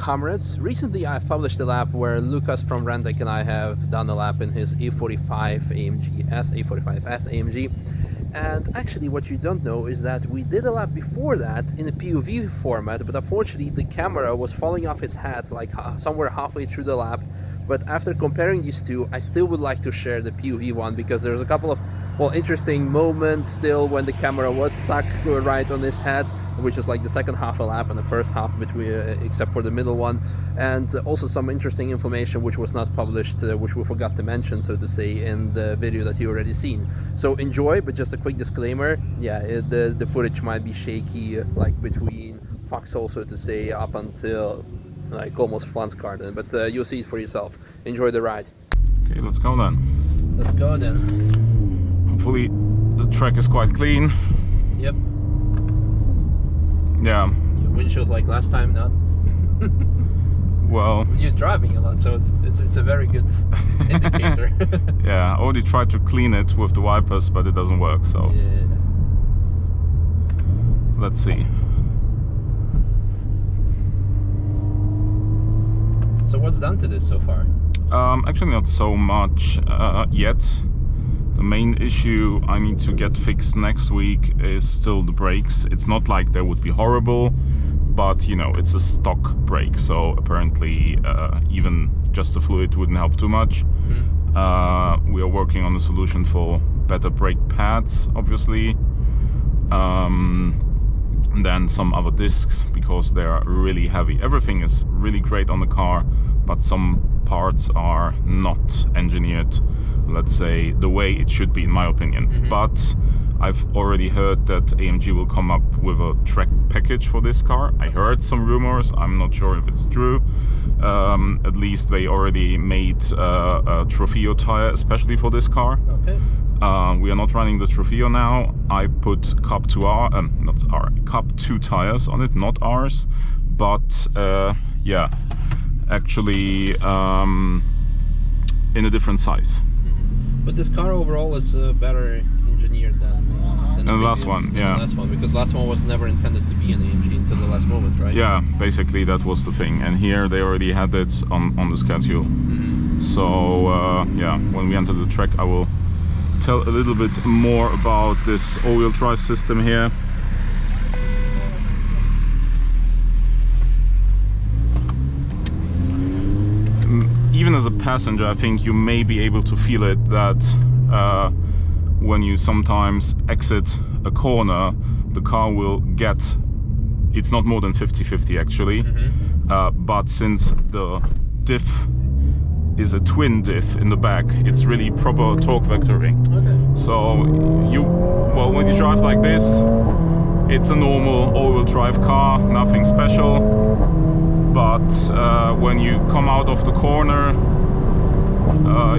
comrades. Recently I've published a lap where Lucas from Renntech and I have done a lap in his A45 AMG A45S AMG. And actually what you don't know is that we did a lap before that in a POV format, but unfortunately the camera was falling off his head like somewhere halfway through the lap. But after comparing these two, I still would like to share the POV one because there's a couple of, well, interesting moments still when the camera was stuck right on his head, which is like the second half a lap and the first half between, except for the middle one, and also some interesting information which was not published, which we forgot to mention, so to say, in the video that you already seen. So enjoy, but just a quick disclaimer, yeah, the footage might be shaky, like between foxhole, so to say, up until like almost Garden, but you'll see it for yourself. Enjoy the ride. Okay, let's go then. Let's go then. Hopefully the track is quite clean. Yep. Yeah. Your windshield like last time, not? Well, you're driving a lot, so it's a very good indicator. Yeah, I already tried to clean it with the wipers, but it doesn't work, so yeah. Let's see. So what's done to this so far? Actually not so much yet. The main issue I need to get fixed next week is still the brakes. It's not like they would be horrible, but you know, it's a stock brake, so apparently even just the fluid wouldn't help too much. Mm-hmm. We are working on a solution for better brake pads, obviously. And then some other discs, because they are really heavy. Everything is really great on the car, but some parts are not engineered, let's say, the way it should be, in my opinion. Mm-hmm. But I've already heard that AMG will come up with a track package for this car. I heard some rumors, I'm not sure if it's true. At least they already made a Trofeo tire especially for this car. Okay. We are not running the Trofeo now. I put Cup 2 tires on it, not ours, but yeah, actually in a different size. Mm-hmm. But this car overall is better engineered than the last one, yeah. The last one, because last one was never intended to be an AMG until the last moment, right? Yeah, basically that was the thing. And here they already had it on the schedule. Mm-hmm. So yeah, when we enter the track, I will tell a little bit more about this all-wheel drive system here. Even as a passenger, I think you may be able to feel it, that when you sometimes exit a corner, the car will get, it's not more than 50-50 actually. Mm-hmm. But since the diff is a twin diff in the back, it's really proper torque vectoring. Okay. So when you drive like this, it's a normal all-wheel drive car, nothing special. But when you come out of the corner,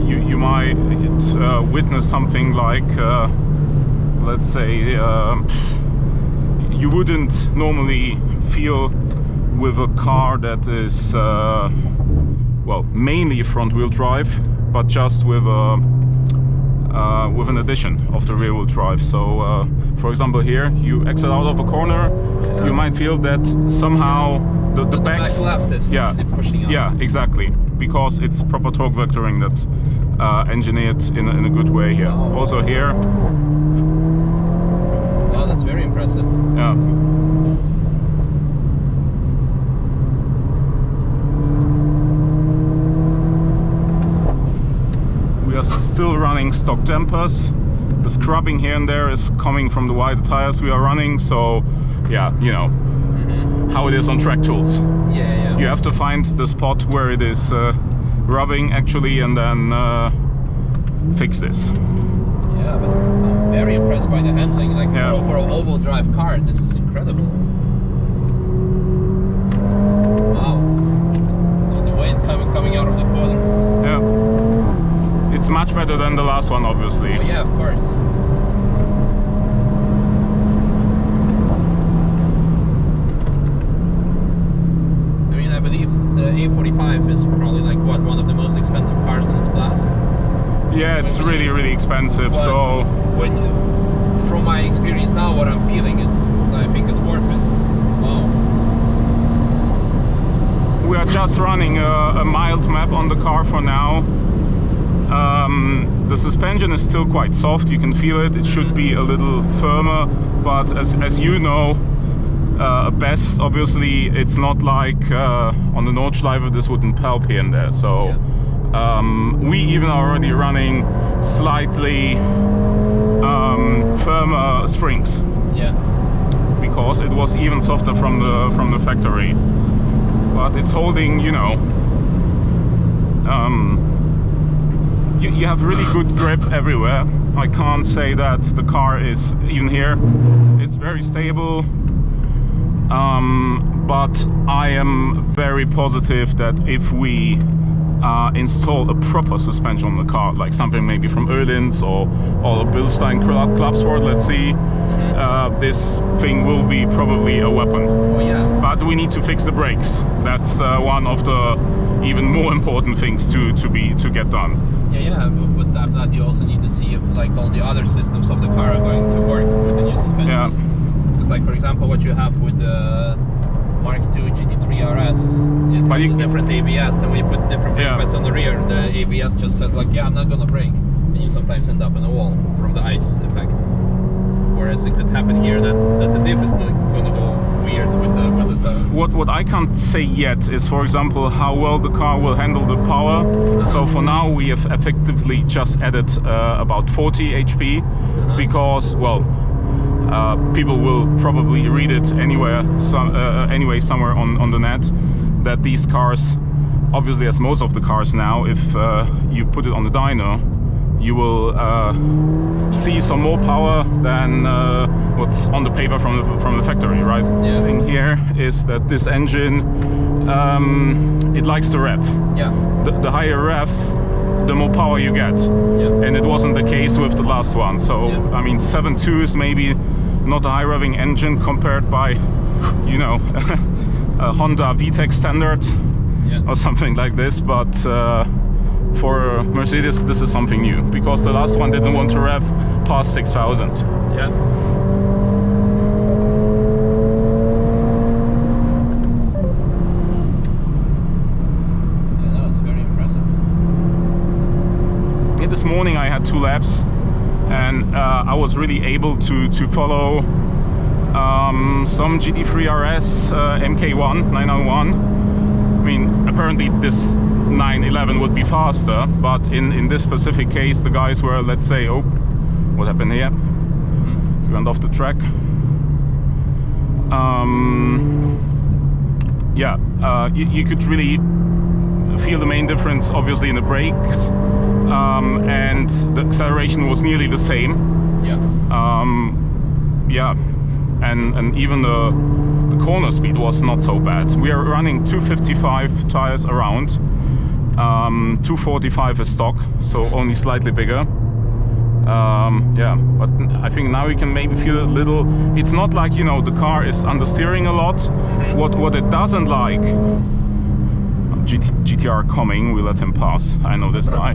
you might witness something like, let's say, you wouldn't normally feel with a car that is well, mainly front-wheel drive, but just with an addition of the rear-wheel drive. So, for example, here you exit out of a corner, yeah. You might feel that somehow the back left is pushing out. Yeah, exactly, because it's proper torque vectoring that's engineered in a good way here. Oh. Also here. Wow, that's very impressive. Yeah. We are still running stock dampers. The scrubbing here and there is coming from the wider tires we are running, so yeah, you know, mm-hmm. how it is on track tools. Yeah. You have to find the spot where it is rubbing actually, and then fix this. Yeah, but I'm very impressed by the handling. Like, for an all-wheel drive car, this is incredible. Wow. And the way it's coming out of the corners. Yeah. It's much better than the last one, obviously. Oh, yeah, of course. I mean, I believe the A45 is probably like what, one of the most expensive cars in its class. Yeah, it's really expensive. But so from my experience now, what I'm feeling, I think it's worth it. Wow. we are just running a mild map on the car for now. The suspension is still quite soft, you can feel it. It should be a little firmer, but as you know best, obviously it's not like on the Nordschleife this wouldn't help here and there. So we even are already running slightly firmer springs. Yeah. Because it was even softer from the factory. But it's holding, you know. You have really good grip everywhere. I can't say that the car is, even here, it's very stable. But I am very positive that if we install a proper suspension on the car, like something maybe from Öhlins or a Bilstein Club Sport, let's see, this thing will be probably a weapon. Oh, yeah. But we need to fix the brakes. That's one of the even more important things to get done. Yeah, but after that you also need to see if like all the other systems of the car are going to work with the new suspension. Yeah. Because like for example what you have with the Mark II GT3 RS, it has a different ABS, and when you put different brake pads on the rear, the ABS just says like, yeah, I'm not gonna brake, and you sometimes end up in a wall from the ice effect. Whereas it could happen here that the diff is not gonna go weird with the What I can't say yet is, for example, how well the car will handle the power. So for now we have effectively just added about 40 HP because, well, people will probably read it anyway somewhere on the net that these cars, obviously as most of the cars now, if you put it on the dyno, you will see some more power than what's on the paper from the factory, right? Yeah. The thing here is that this engine, it likes to rev. Yeah. The higher rev, the more power you get. Yeah. And it wasn't the case with the last one. So I mean, 7.2 is maybe not a high revving engine compared by, you know, a Honda VTEC standard or something like this, but for Mercedes this is something new, because the last one didn't want to rev past 6,000. Yeah. This morning I had 2 laps, and I was really able to follow some GT3 RS MK1 901. I mean, apparently this 911 would be faster, but in this specific case the guys were, let's say, oh, what happened here? He went off the track. You could really feel the main difference obviously in the brakes, and the acceleration was nearly the same. And even the corner speed was not so bad. We are running 255 tires around, 245 is stock, so only slightly bigger. But I think now we can maybe feel a little. It's not like, you know, the car is understeering a lot. What it doesn't like. GTR coming, we let him pass. I know this guy.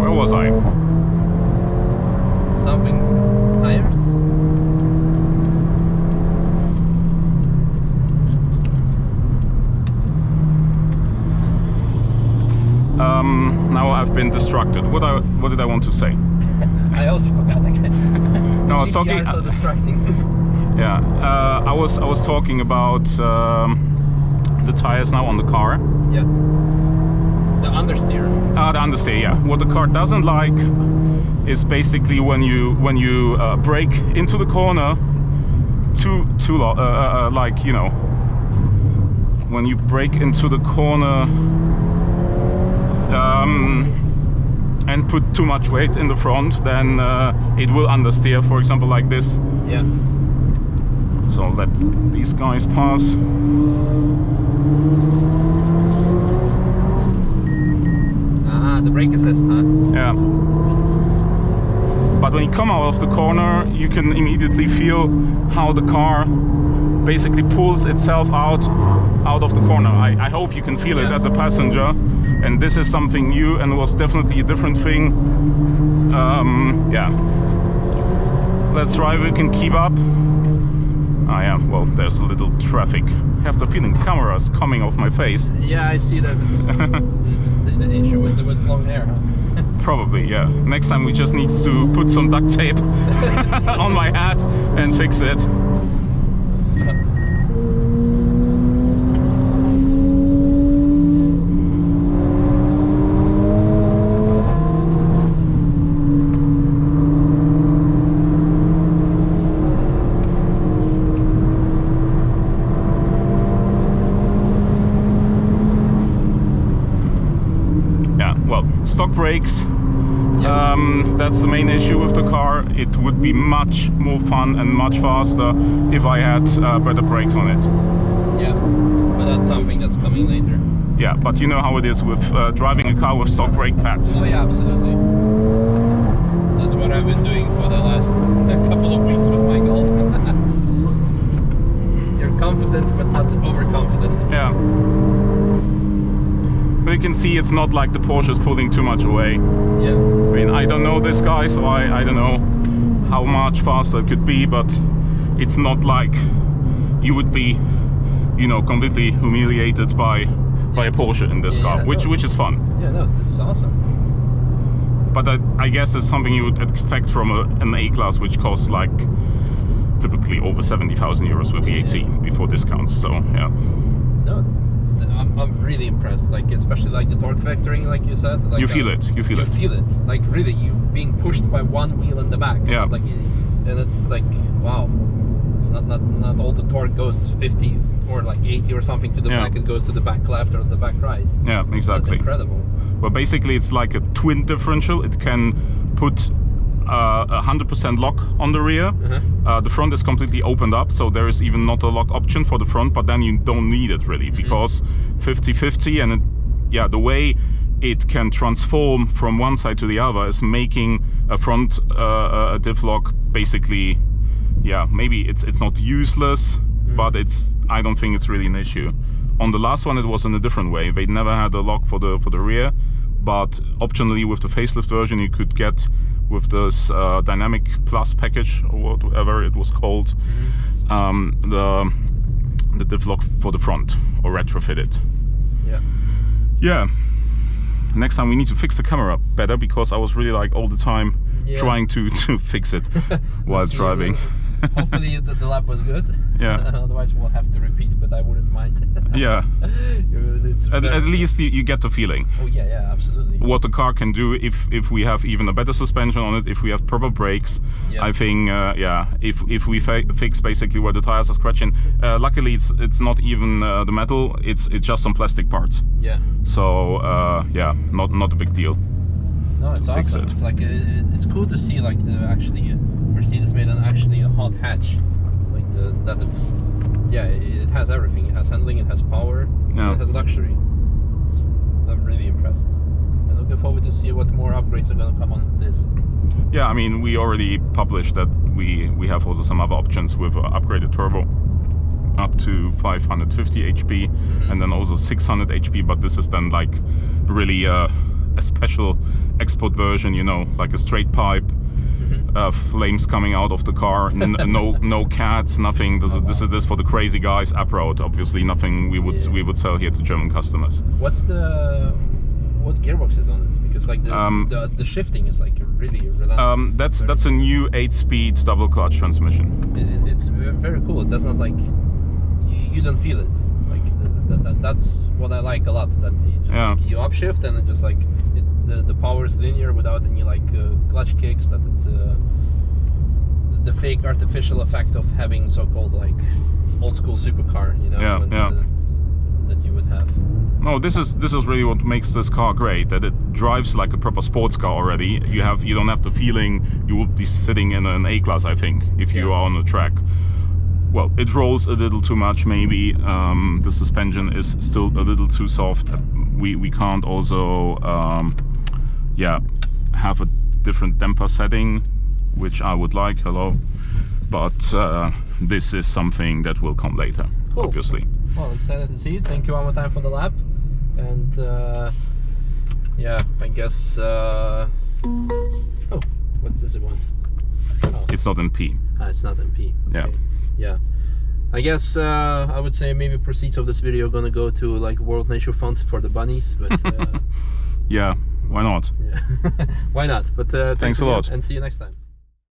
Where was I? Something tires? Now I've been distracted. What did I want to say? I also forgot again. No, I was talking. So distracting. Yeah, I was talking about the tires now on the car. Yeah. The understeer. The understeer. Yeah. What the car doesn't like is basically when you brake into the corner too like, you know, when you brake into the corner and put too much weight in the front, then it will understeer, for example, like this. Yeah. So let these guys pass. The brake assist, huh? Yeah. But when you come out of the corner, you can immediately feel how the car basically pulls itself out of the corner. I hope you can feel it as a passenger. And this is something new, and was definitely a different thing. Yeah. Let's try if we can keep up. I am. Well, there's a little traffic. I have the feeling cameras coming off my face. Yeah, I see that. It's the issue with long hair, huh? Probably, yeah. Next time we just need to put some duct tape on my hat and fix it. Stock brakes, that's the main issue with the car. It would be much more fun and much faster if I had better brakes on it. Yeah, but that's something that's coming later. Yeah, but you know how it is with driving a car with stock brake pads. Oh yeah, absolutely. That's what I've been doing for the last couple of weeks with my Golf. You're confident but not overconfident. Yeah. But you can see it's not like the Porsche is pulling too much away. Yeah. I mean, I don't know this guy, so I don't know how much faster it could be, but it's not like you would be, you know, completely humiliated by a Porsche in this car, which is fun. Yeah, no, this is awesome. But I guess it's something you would expect from an A-Class, which costs like typically over 70,000 euros with VAT before discounts. So yeah. No. I'm really impressed, like especially like the torque vectoring, like you said. Like, you feel it. You feel it. Like really, you being pushed by one wheel in the back. Yeah. Like, and it's like, wow. It's not all the torque goes 50 or like 80 or something to the back. It goes to the back left or the back right. Yeah, exactly. That's incredible. Well, basically, it's like a twin differential. It can put 100% lock on the rear. The front is completely opened up, so there is even not a lock option for the front, but then you don't need it really, because 50-50, and the way it can transform from one side to the other is making a front a diff lock basically, maybe it's not useless, but I don't think it's really an issue. On the last one it was in a different way. They never had a lock for the rear, but optionally with the facelift version you could get with this Dynamic Plus package or whatever it was called, the diff lock for the front, or retrofit it. Yeah. Next time we need to fix the camera better, because I was really like all the time trying to fix it while driving. Hopefully the lap was good. Yeah. Otherwise we'll have to repeat, but I wouldn't mind. Yeah. At least you get the feeling. Oh yeah, absolutely. What the car can do if we have even a better suspension on it, if we have proper brakes. I think if we fix basically where the tires are scratching. Luckily it's not even the metal. It's just some plastic parts. Yeah. So not a big deal. No, it's awesome. It's like it's cool to see like actually Mercedes made a hot hatch, like that it's it has everything. It has handling, it has power, it has luxury. I'm really impressed. I'm looking forward to see what more upgrades are going to come on this. Yeah, I mean, we already published that we have also some other options with upgraded turbo up to 550 HP and then also 600 HP, but this is then like really a special export version, you know, like a straight pipe, flames coming out of the car, no cats, nothing. This is for the crazy guys. Up-road, obviously nothing we would sell here to German customers. What gearbox is on it? Because like the shifting is like really relentless. That's a new 8-speed double clutch transmission. It's very cool. It does not like you don't feel it. Like that's what I like a lot. That like, you upshift and it just like the power is linear without any like clutch kicks. That it's the fake artificial effect of having so-called like old school supercar, you know, that you would have. No, this is really what makes this car great. That it drives like a proper sports car already. You don't have the feeling you would be sitting in an A-Class, I think, if you are on the track. Well, it rolls a little too much, maybe. The suspension is still a little too soft. We can't also, have a different damper setting, which I would like. But this is something that will come later, obviously. Well, excited to see it. Thank you one more time for the lap, and I guess. Oh, what does it want? Oh. It's not in P. It's not in P. Okay. Yeah. I guess I would say maybe proceeds of this video are gonna go to like World Nature Fund for the bunnies, but yeah, why not? Yeah. Why not? But Thanks a lot, and see you next time.